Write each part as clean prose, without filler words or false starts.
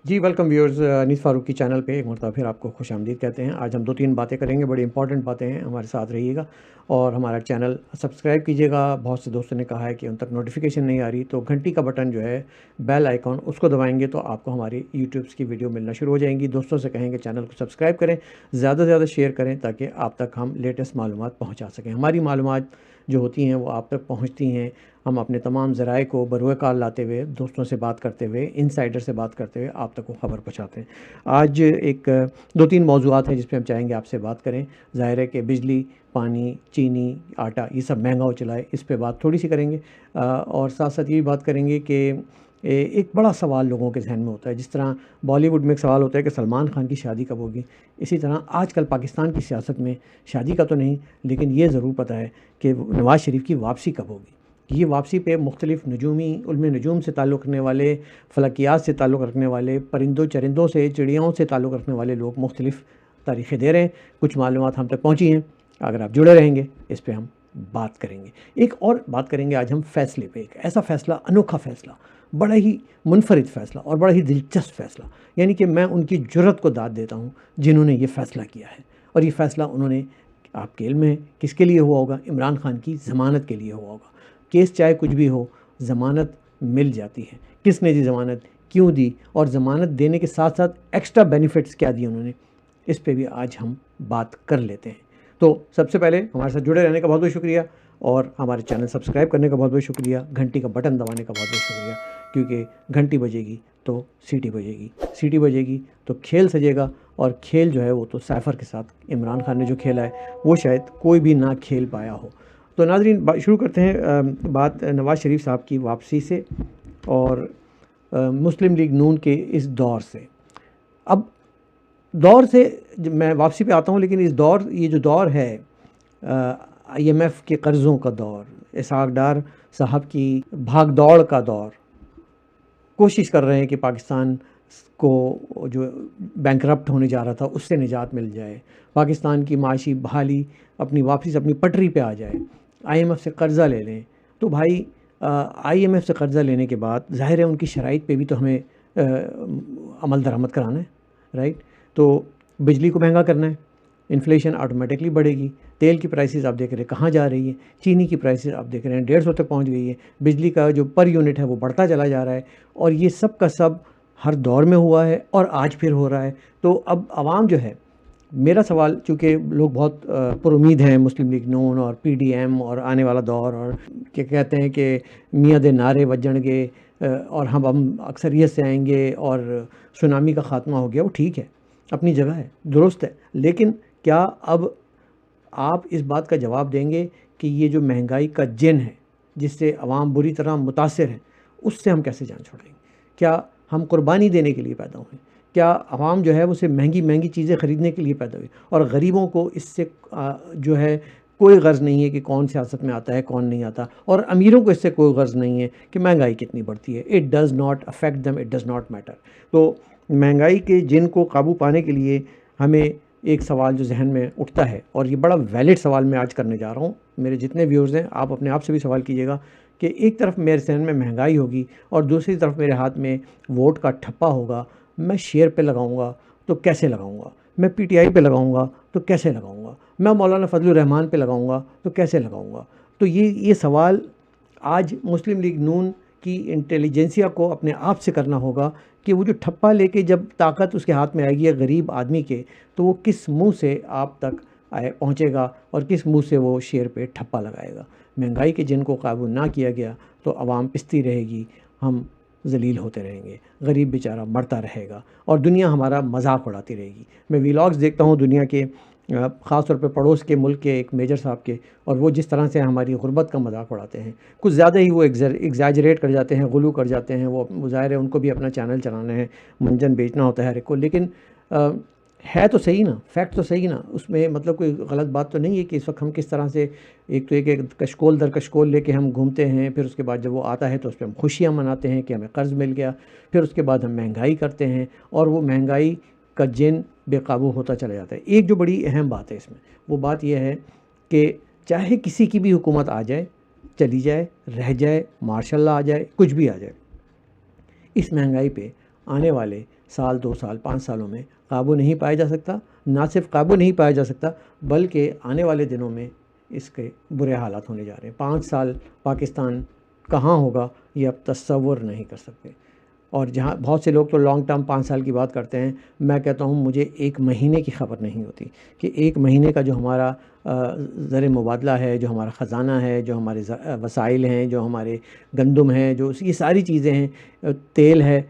جی welcome viewers, انیس فاروق کی channel پہ ایک مرتبہ پھر آپ کو خوش آمدید کہتے ہیں۔ آج ہم 2-3 باتیں کریں گے، بڑی امپورٹنٹ باتیں ہیں، ہمارے ساتھ رہیے گا اور ہمارا چینل سبسکرائب کیجیے گا۔ بہت سے دوستوں نے کہا ہے کہ ان تک نوٹیفیکیشن نہیں آ رہی، تو گھنٹی کا بٹن جو ہے، بیل آئیکن، اس کو دبائیں گے تو آپ کو ہماری یوٹیوبس کی ویڈیو ملنا شروع ہو جائیں گی۔ دوستوں سے کہیں کہ چینل کو سبسکرائب کریں، زیادہ سے زیادہ شیئر کریں تاکہ آپ تک ہم لیٹسٹ معلومات پہنچا سکیں۔ ہماری معلومات جو ہوتی ہیں وہ آپ تک پہنچتی ہیں، ہم اپنے تمام ذرائع کو بروئے کار لاتے ہوئے، دوستوں سے بات کرتے ہوئے، انسائڈر سے بات کرتے ہوئے آپ تک وہ خبر پہنچاتے ہیں۔ آج ایک 2-3 موضوعات ہیں جس پہ ہم چاہیں گے آپ سے بات کریں۔ ظاہر ہے کہ بجلی، پانی، چینی، آٹا، یہ سب مہنگا ہو چلا ہے، اس پہ بات تھوڑی سی کریں گے، اور ساتھ ساتھ یہ بھی بات کریں گے کہ ایک بڑا سوال لوگوں کے ذہن میں ہوتا ہے، جس طرح بالی ووڈ میں ایک سوال ہوتا ہے کہ سلمان خان کی شادی کب ہوگی، اسی طرح آج کل پاکستان کی سیاست میں شادی کا تو نہیں، لیکن یہ ضرور پتہ ہے کہ نواز شریف کی واپسی کب ہوگی۔ یہ واپسی پہ مختلف نجومی علم نجوم سے تعلق رکھنے والے، فلکیات سے تعلق رکھنے والے، پرندوں چرندوں سے، چڑیاؤں سے تعلق رکھنے والے لوگ مختلف تاریخیں دے رہے ہیں۔ کچھ معلومات ہم تک پہنچی ہیں، اگر آپ جڑے رہیں گے اس پہ ہم بات کریں گے۔ ایک اور بات کریں گے آج ہم فیصلے پہ، ایک ایسا فیصلہ، انوکھا فیصلہ، بڑا ہی منفرد فیصلہ اور بڑا ہی دلچسپ فیصلہ، یعنی کہ میں ان کی جرت کو داد دیتا ہوں جنہوں نے یہ فیصلہ کیا ہے۔ اور یہ فیصلہ انہوں نے، آپ کے علم میں کس کے لیے ہوا ہوگا؟ عمران خان کی ضمانت کے لیے ہوا ہوگا۔ کیس چاہے کچھ بھی ہو، ضمانت مل جاتی ہے۔ کس نے دی ضمانت، کیوں دی، اور ضمانت دینے کے ساتھ ساتھ ایکسٹرا بینیفٹس کیا دیے انہوں نے، اس پہ بھی آج ہم بات کر لیتے ہیں۔ تو سب سے پہلے ہمارے ساتھ جڑے رہنے کا بہت بہت شکریہ، اور ہمارے چینل سبسکرائب کرنے کا بہت بہت شکریہ، گھنٹی کا بٹن دبانے کا بہت بہت شکریہ، کیونکہ گھنٹی بجے گی تو سیٹی بجے گی، سیٹی بجے گی تو کھیل سجے گا، اور کھیل جو ہے وہ تو سیفر کے ساتھ عمران خان نے جو کھیلا ہے وہ شاید کوئی بھی نہ کھیل پایا ہو۔ تو ناظرین، شروع کرتے ہیں بات نواز شریف صاحب کی واپسی سے اور مسلم لیگ نون کے اس دور سے۔ اب دور سے میں واپسی پہ آتا ہوں، لیکن اس دور، یہ جو دور ہے آئی ایم ایف کے قرضوں کا دور، اسحاق ڈار صاحب کی بھاگ دوڑ کا دور، کوشش کر رہے ہیں کہ پاکستان کو جو بینکرپٹ ہونے جا رہا تھا اس سے نجات مل جائے، پاکستان کی معاشی بحالی اپنی واپس اپنی پٹری پہ آ جائے، آئی ایم ایف سے قرضہ لے لیں۔ تو بھائی آئی ایم ایف سے قرضہ لینے کے بعد ظاہر ہے ان کی شرائط پہ بھی تو ہمیں عمل درآمد کرانا ہے، رائٹ؟ تو بجلی کو مہنگا کرنا ہے، انفلیشن آٹومیٹکلی بڑھے گی، تیل کی پرائسز آپ دیکھ رہے ہیں کہاں جا رہی ہے، چینی کی پرائسز آپ دیکھ رہے ہیں 150 تک پہنچ گئی ہے، بجلی کا جو پر یونٹ ہے وہ بڑھتا چلا جا رہا ہے، اور یہ سب کا سب ہر دور میں ہوا ہے اور آج پھر ہو رہا ہے۔ تو اب عوام جو ہے، میرا سوال، چونکہ لوگ بہت پر امید ہیں مسلم لیگ نون اور پی ڈی ایم اور آنے والا دور، اور کہ کہتے ہیں کہ میاں دے نعرے وجن گے اور ہم اکثریت سے آئیں گے اور سونامی کا خاتمہ ہو گیا، وہ ٹھیک ہے، اپنی جگہ ہے، درست ہے، لیکن کیا اب آپ اس بات کا جواب دیں گے کہ یہ جو مہنگائی کا جن ہے جس سے عوام بری طرح متاثر ہیں، اس سے ہم کیسے جان چھوڑیں گے؟ کیا ہم قربانی دینے کے لیے پیدا ہوئے؟ کیا عوام جو ہے اسے مہنگی مہنگی چیزیں خریدنے کے لیے پیدا ہوئی، اور غریبوں کو اس سے جو ہے کوئی غرض نہیں ہے کہ کون سیاست میں آتا ہے کون نہیں آتا، اور امیروں کو اس سے کوئی غرض نہیں ہے کہ مہنگائی کتنی بڑھتی ہے، it does not affect them, it does not matter. تو مہنگائی کے جن کو قابو پانے کے لیے ہمیں ایک سوال جو ذہن میں اٹھتا ہے، اور یہ بڑا ویلڈ سوال میں آج کرنے جا رہا ہوں، میرے جتنے ویورز ہیں آپ اپنے آپ سے بھی سوال کیجیے گا کہ ایک طرف میرے ذہن میں مہنگائی ہوگی اور دوسری طرف میرے ہاتھ میں ووٹ کا ٹھپا ہوگا، میں شیئر پہ لگاؤں گا تو کیسے لگاؤں گا، میں پی ٹی آئی پہ لگاؤں گا تو کیسے لگاؤں گا، میں مولانا فضل الرحمان پہ لگاؤں گا تو کیسے لگاؤں گا؟ تو یہ سوال آج مسلم لیگ نون کی انٹیلیجنسیا کو اپنے آپ سے کرنا ہوگا کہ وہ جو ٹھپا لے کے جب طاقت اس کے ہاتھ میں آئے گی غریب آدمی کے، تو وہ کس منہ سے آپ تک پہنچے گا اور کس منہ سے وہ شیئر پہ ٹھپا لگائے گا۔ مہنگائی کے جن کو قابو نہ کیا گیا تو عوام پستی رہے گی، ہم ذلیل ہوتے رہیں گے، غریب بیچارہ مرتا رہے گا، اور دنیا ہمارا مذاق اڑاتی رہے گی۔ میں ویلاگز دیکھتا ہوں دنیا کے، خاص طور پہ پڑوس کے ملک کے ایک میجر صاحب کے، اور وہ جس طرح سے ہماری غربت کا مذاق اڑاتے ہیں، کچھ زیادہ ہی وہ ایگزیجریٹ کر جاتے ہیں، غلو کر جاتے ہیں، وہ ظاہر ہے ان کو بھی اپنا چینل چلانا ہے، منجن بیچنا ہوتا ہے ہر ایک کو، لیکن ہے تو صحیح نا، فیکٹ تو صحیح نا، اس میں مطلب کوئی غلط بات تو نہیں ہے کہ اس وقت ہم کس طرح سے ایک تو ایک کشکول در کشکول لے کے ہم گھومتے ہیں، پھر اس کے بعد جب وہ آتا ہے تو اس پہ ہم خوشیاں مناتے ہیں کہ ہمیں قرض مل گیا، پھر اس کے بعد ہم مہنگائی کرتے ہیں اور وہ مہنگائی کا جن بے قابو ہوتا چلا جاتا ہے۔ ایک جو بڑی اہم بات ہے اس میں، وہ بات یہ ہے کہ چاہے کسی کی بھی حکومت آ جائے، چلی جائے، رہ جائے، ماشاء اللہ آ جائے، کچھ بھی آ جائے، اس مہنگائی پہ آنے والے سال 2 سال 5 سالوں میں قابو نہیں پایا جا سکتا. نہ صرف قابو نہیں پایا جا سکتا بلکہ آنے والے دنوں میں اس کے برے حالات ہونے جا رہے ہیں. 5 سال پاکستان کہاں ہوگا یہ اب تصور نہیں کر سکتے. اور جہاں بہت سے لوگ تو لانگ ٹرم 5 سال کی بات کرتے ہیں، میں کہتا ہوں مجھے 1 مہینے کی خبر نہیں ہوتی کہ 1 مہینے کا جو ہمارا زر مبادلہ ہے، جو ہمارا خزانہ ہے، جو ہمارے وسائل ہیں، جو ہمارے گندم ہیں، جو یہ ساری چیزیں ہیں، تیل ہے،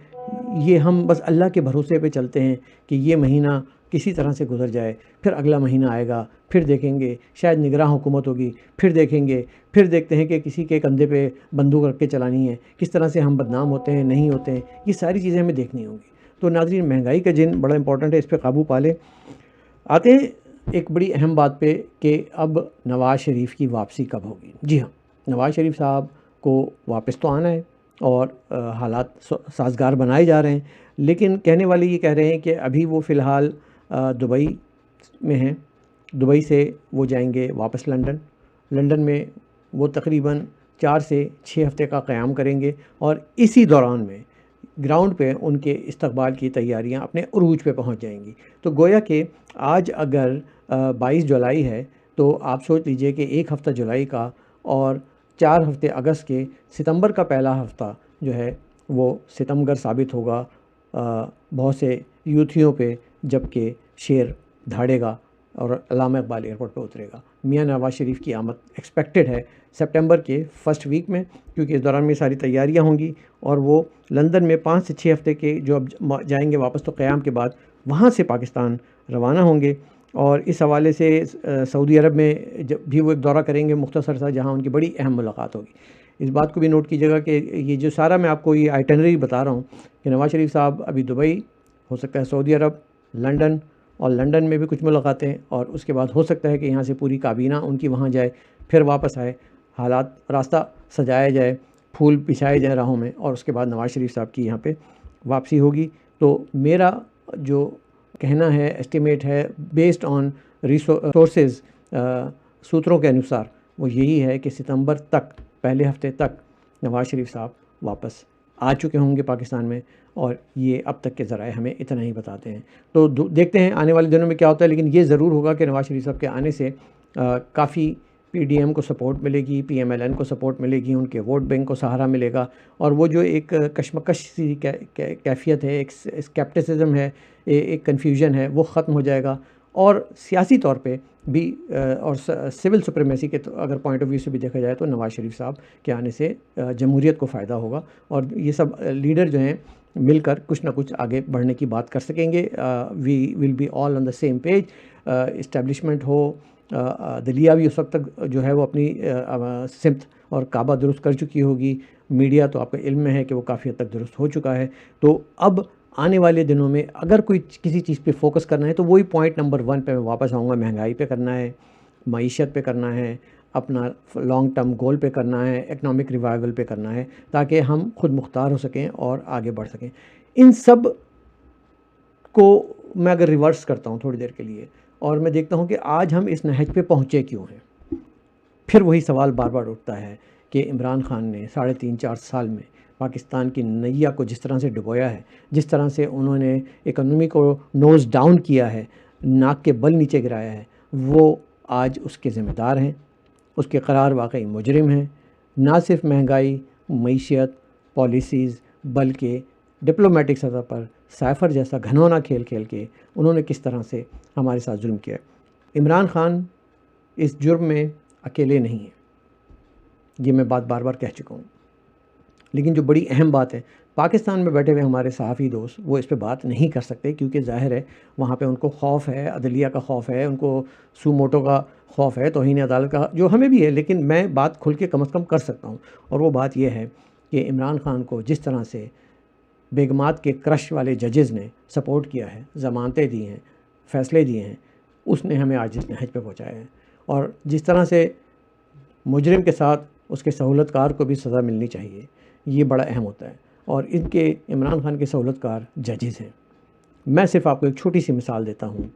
یہ ہم بس اللہ کے بھروسے پہ چلتے ہیں کہ یہ مہینہ کسی طرح سے گزر جائے. پھر اگلا مہینہ آئے گا، پھر دیکھیں گے شاید نگراں حکومت ہوگی، پھر دیکھیں گے، پھر دیکھتے ہیں کہ کسی کے کندھے پہ بندوق رکھ کے چلانی ہے، کس طرح سے ہم بدنام ہوتے ہیں، نہیں ہوتے ہیں. یہ ساری چیزیں ہمیں دیکھنی ہوں گی. تو ناظرین، مہنگائی کا جن بڑا امپورٹنٹ ہے، اس پہ قابو پا لیں. آتے ہیں ایک بڑی اہم بات پہ کہ اب نواز شریف کی واپسی کب ہوگی. جی ہاں، نواز شریف صاحب کو واپس تو آنا ہے اور حالات سازگار بنائے جا رہے ہیں، لیکن کہنے والے یہ کہہ رہے ہیں کہ ابھی وہ فی الحال دبئی میں ہیں. دبئی سے وہ جائیں گے واپس لنڈن میں وہ تقریباً 4 سے 6 ہفتے کا قیام کریں گے، اور اسی دوران میں گراؤنڈ پہ ان کے استقبال کی تیاریاں اپنے عروج پہ پہنچ جائیں گی. تو گویا کہ آج اگر 22 جولائی ہے تو آپ سوچ لیجئے کہ 1 ہفتہ جولائی کا اور 4 ہفتے اگست کے، ستمبر کا پہلا ہفتہ جو ہے وہ ستمگر ثابت ہوگا بہت سے یوتھیوں پہ، جب کہ شیر دھاڑے گا اور علامہ اقبال ایئرپورٹ پہ اترے گا. میاں نواز شریف کی آمد ایکسپیکٹڈ ہے سپٹمبر کے فرسٹ ویک میں، کیونکہ اس دوران میں ساری تیاریاں ہوں گی، اور وہ لندن میں 5 سے 6 ہفتے کے جو اب جائیں گے واپس تو قیام کے بعد وہاں سے پاکستان روانہ ہوں گے. اور اس حوالے سے سعودی عرب میں جب بھی وہ ایک دورہ کریں گے مختصر سا، جہاں ان کی بڑی اہم ملاقات ہوگی. اس بات کو بھی نوٹ کیجیے گا کہ یہ جو سارا میں آپ کو یہ آئٹنری بتا رہا ہوں کہ نواز شریف صاحب ابھی دبئی، ہو سکتا ہے سعودی عرب، لنڈن، اور لنڈن میں بھی کچھ ملاقاتیں، اور اس کے بعد ہو سکتا ہے کہ یہاں سے پوری کابینہ ان کی وہاں جائے، پھر واپس آئے، حالات راستہ سجایا جائے، پھول بچھائے جائیں راہوں میں، اور اس کے بعد نواز شریف صاحب کی یہاں پہ واپسی ہوگی. تو میرا جو کہنا ہے، ایسٹیمیٹ ہے بیسڈ آن ریسورسز، سوتروں کے انوسار، وہ یہی ہے کہ ستمبر تک، پہلے ہفتے تک نواز شریف صاحب واپس آ چکے ہوں گے پاکستان میں، اور یہ اب تک کے ذرائع ہمیں اتنا ہی بتاتے ہیں. تو دیکھتے ہیں آنے والے دنوں میں کیا ہوتا ہے. لیکن یہ ضرور ہوگا کہ نواز شریف صاحب کے آنے سے کافی پی ڈی ایم کو سپورٹ ملے گی، پی ایم ایل این کو سپورٹ ملے گی، ان کے ووٹ بینک کو سہارا ملے گا، اور وہ جو ایک کشمکش سی کیفیت ہے، ایک اسکیپٹسزم ہے، ایک کنفیوژن ہے، وہ ختم ہو جائے گا. اور سیاسی طور پہ بھی اور سول سپریمیسی کے اگر پوائنٹ آف ویو سے بھی دیکھا جائے تو نواز شریف صاحب کے آنے سے جمہوریت کو فائدہ ہوگا، اور یہ سب لیڈر جو ہیں مل کر کچھ نہ کچھ آگے بڑھنے کی بات کر سکیں گے. We will be all on the same page. Establishment ہو، دلیہ بھی اس وقت تک جو ہے وہ اپنی سمت اور کعبہ درست کر چکی ہوگی. میڈیا تو آپ کا علم میں ہے کہ وہ کافی حد تک درست ہو چکا ہے. تو اب آنے والے دنوں میں اگر کوئی کسی چیز پہ فوکس کرنا ہے تو وہی پوائنٹ نمبر 1 پہ میں واپس آؤں گا. مہنگائی پہ کرنا ہے، معیشت پہ کرنا ہے، اپنا لانگ ٹرم گول پہ کرنا ہے، اکنامک ریوائول پہ کرنا ہے، تاکہ ہم خود مختار ہو سکیں اور آگے بڑھ سکیں. ان سب کو میں اگر ریورس کرتا ہوں تھوڑی دیر کے لیے، اور میں دیکھتا ہوں کہ آج ہم اس نہج پہ پہنچے کیوں ہیں، پھر وہی سوال بار بار اٹھتا ہے کہ عمران خان نے 3.5-4 سال میں پاکستان کی نیا کو جس طرح سے ڈبویا ہے، جس طرح سے انہوں نے اکانومی کو نوز ڈاؤن کیا ہے، ناک کے بل نیچے گرایا ہے، وہ آج اس کے ذمہ دار ہیں، اس کے قرار واقعی مجرم ہیں. نہ صرف مہنگائی، معیشت، پالیسیز، بلکہ ڈپلومیٹک سطح پر سائفر جیسا گھنونا کھیل کھیل کے انہوں نے کس طرح سے ہمارے ساتھ ظلم کیا ہے. عمران خان اس جرم میں اکیلے نہیں ہیں، یہ میں بات بار بار کہہ چکا ہوں. لیکن جو بڑی اہم بات ہے، پاکستان میں بیٹھے ہوئے ہمارے صحافی دوست وہ اس پہ بات نہیں کر سکتے، کیونکہ ظاہر ہے وہاں پہ ان کو خوف ہے، عدلیہ کا خوف ہے، ان کو سو موٹو کا خوف ہے، توہین عدالت کا، جو ہمیں بھی ہے. لیکن میں بات کھل کے کم از کم کر سکتا ہوں، اور وہ بات یہ ہے کہ عمران خان کو جس طرح سے بیگمات کے کرش والے ججز نے سپورٹ کیا ہے، ضمانتیں دی ہیں، فیصلے دیے ہیں، اس نے ہمیں آج اس نہج پہ پہنچایا ہے. اور جس طرح سے مجرم کے ساتھ اس کے سہولت کار کو بھی سزا ملنی چاہیے، یہ بڑا اہم ہوتا ہے. اور ان کے عمران خان کے سہولت کار ججز ہیں. میں صرف آپ کو ایک چھوٹی سی مثال دیتا ہوں،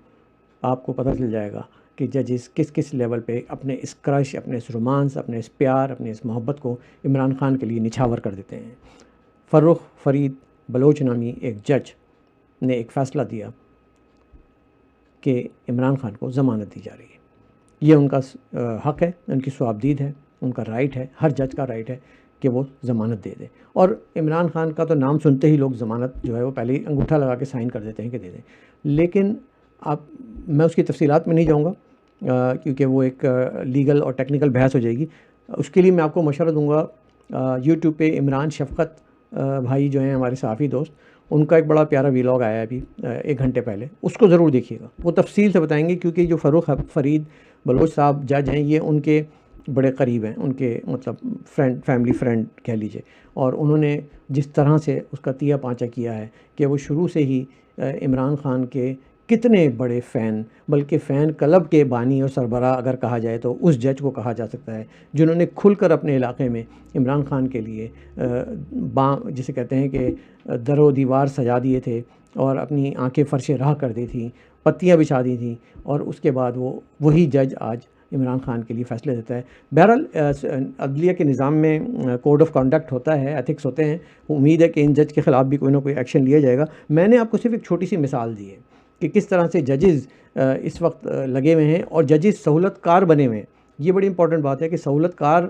آپ کو پتہ چل جائے گا کہ ججز کس کس لیول پہ اپنے اس کرش، اپنے اس رومانس، اپنے اس پیار، اپنے اس محبت کو عمران خان کے لیے نچھاور کر دیتے ہیں. فرخ فرید بلوچ نامی ایک جج نے ایک فیصلہ دیا کہ عمران خان کو ضمانت دی جا رہی ہے. یہ ان کا حق ہے، ان کی ثوابدید ہے، ان کا رائٹ ہے، ہر جج کا رائٹ ہے کہ وہ ضمانت دے دے. اور عمران خان کا تو نام سنتے ہی لوگ ضمانت جو ہے وہ پہلے ہی انگوٹھا لگا کے سائن کر دیتے ہیں کہ دے دیں. لیکن میں اس کی تفصیلات میں نہیں جاؤں گا کیونکہ وہ ایک لیگل اور ٹیکنیکل بحث ہو جائے گی. اس کے لیے میں آپ کو مشورہ دوں گا، یوٹیوب پہ عمران شفقت بھائی جو ہیں ہمارے صحافی دوست، ان کا ایک بڑا پیارا ویلاگ آیا ہے ابھی 1 گھنٹے پہلے، اس کو ضرور دیکھیے گا. وہ تفصیل سے بتائیں گے کیونکہ جو فروخ فرید بلوچ صاحب جج ہیں یہ ان کے بڑے قریب ہیں، ان کے مطلب فیملی فرینڈ کہہ لیجئے. اور انہوں نے جس طرح سے اس کا تیا پانچا کیا ہے کہ وہ شروع سے ہی عمران خان کے کتنے بڑے فین، بلکہ فین کلب کے بانی اور سربراہ اگر کہا جائے تو اس جج کو کہا جا سکتا ہے جنہوں نے کھل کر اپنے علاقے میں عمران خان کے لیے جسے کہتے ہیں کہ در و دیوار سجا دیے تھے اور اپنی آنکھیں فرش راہ کر دی تھیں، پتیاں بچھا دی تھیں. اور اس کے بعد وہی جج آج عمران خان کے لیے فیصلے دیتا ہے. بہرحال عدلیہ کے نظام میں کوڈ آف کنڈکٹ ہوتا ہے، ایتھکس ہوتے ہیں. امید ہے کہ ان جج کے خلاف بھی کوئی نہ کوئی ایکشن لیا جائے گا. میں نے آپ کو صرف ایک چھوٹی سی مثال دی ہے کہ کس طرح سے ججز اس وقت لگے ہوئے ہیں اور ججز سہولت کار بنے ہوئے ہیں. یہ بڑی امپورٹنٹ بات ہے کہ سہولت کار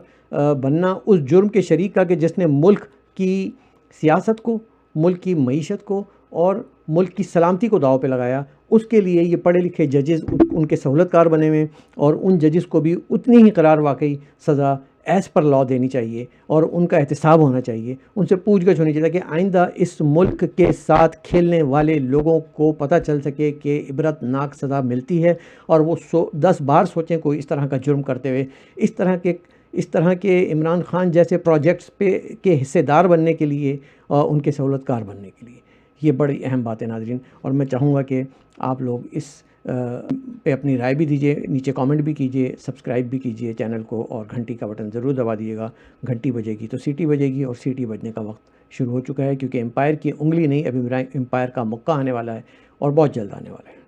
بننا اس جرم کے شریک کا کہ جس نے ملک کی سیاست کو، ملک کی معیشت کو اور ملک کی سلامتی کو داؤ پہ لگایا. اس کے لیے یہ پڑھے لکھے ججز ان کے سہولت کار بنے ہوئے ہیں اور ان ججز کو بھی اتنی ہی قرار واقعی سزا ایز پر لا دینی چاہیے اور ان کا احتساب ہونا چاہیے. ان سے پوچھ گچھ ہونی چاہیے کہ آئندہ اس ملک کے ساتھ کھیلنے والے لوگوں کو پتہ چل سکے کہ عبرت ناک سزا ملتی ہے اور وہ 10 بار سوچیں کوئی اس طرح کا جرم کرتے ہوئے. اس طرح کے عمران خان جیسے پروجیکٹس کے حصے دار بننے کے لیے، ان کے سہولت کار بننے کے لیے. یہ بڑی اہم بات ہے ناظرین، اور میں چاہوں گا کہ آپ لوگ اس پہ اپنی رائے بھی دیجئے، نیچے کامنٹ بھی کیجئے، سبسکرائب بھی کیجئے چینل کو، اور گھنٹی کا بٹن ضرور دبا دیجیے گا. گھنٹی بجے گی تو سیٹی بجے گی، اور سیٹی بجنے کا وقت شروع ہو چکا ہے کیونکہ امپائر کی انگلی نہیں، ابھی امپائر کا موقع آنے والا ہے اور بہت جلد آنے والا ہے.